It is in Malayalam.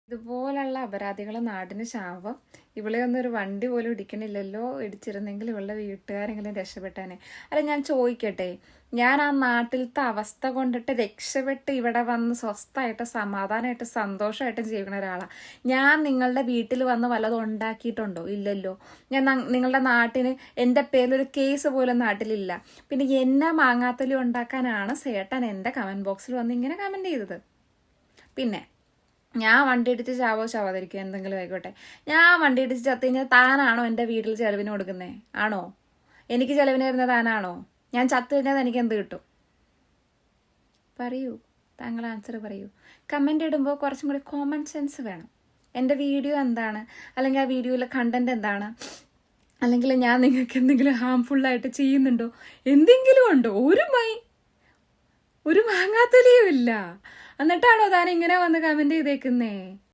ഇതുപോലുള്ള അപരാധികളെ നാടിന് ശാപം. ഇവളെ ഒന്നും ഒരു വണ്ടി പോലും ഇടിക്കണില്ലല്ലോ. ഇടിച്ചിരുന്നെങ്കിൽ ഇവളുടെ വീട്ടുകാരെങ്കിലും രക്ഷപ്പെട്ടാനെ. അല്ല, ഞാൻ ചോദിക്കട്ടെ, ഞാൻ ആ നാട്ടിലത്തെ അവസ്ഥ കൊണ്ടിട്ട് രക്ഷപ്പെട്ട് ഇവിടെ വന്ന് സ്വസ്ഥമായിട്ട് സമാധാനമായിട്ട് സന്തോഷമായിട്ട് ജീവിക്കുന്ന ഒരാളാണ് ഞാൻ. നിങ്ങളുടെ വീട്ടിൽ വന്ന് വല്ലതും ഉണ്ടാക്കിയിട്ടുണ്ടോ? ഇല്ലല്ലോ. ഞാൻ നിങ്ങളുടെ നാട്ടിന് എൻ്റെ പേരിലൊരു കേസ് പോലും നാട്ടിലില്ല. പിന്നെ എന്നെ മാങ്ങാത്തലി ഉണ്ടാക്കാനാണ് സേട്ടൻ എൻ്റെ കമൻറ്റ് ബോക്സിൽ വന്ന് ഇങ്ങനെ കമൻറ്റ് ചെയ്തത്. പിന്നെ ഞാൻ വണ്ടി ഇടിച്ച് ചാവാതിരിക്കുക എന്തെങ്കിലും ആയിക്കോട്ടെ, ഞാൻ വണ്ടി ഇടിച്ച് ചത്തു കഴിഞ്ഞാൽ താനാണോ എൻ്റെ വീട്ടിൽ ചെലവിന് കൊടുക്കുന്നത്? ആണോ? എനിക്ക് ചെലവിന് വരുന്നത് താനാണോ? ഞാൻ ചത്തു കഴിഞ്ഞാൽ എനിക്ക് എന്ത് കിട്ടും? പറയൂ, താങ്കൾ ആൻസർ പറയൂ. കമൻ്റ് ഇടുമ്പോൾ കുറച്ചും കൂടി കോമൺ സെൻസ് വേണം. എൻ്റെ വീഡിയോ എന്താണ്, അല്ലെങ്കിൽ ആ വീഡിയോയിലെ കണ്ടന്റ് എന്താണ്, അല്ലെങ്കിൽ ഞാൻ നിങ്ങൾക്ക് എന്തെങ്കിലും ഹാംഫുള്ളായിട്ട് ചെയ്യുന്നുണ്ടോ, എന്തെങ്കിലും ഉണ്ടോ? ഒരു മാങ്ങാത്തൊലിയും ഇല്ല. എന്നിട്ടാണോ താൻ ഇങ്ങനെ വന്ന് കമന്റ് ചെയ്തേക്കുന്നേ?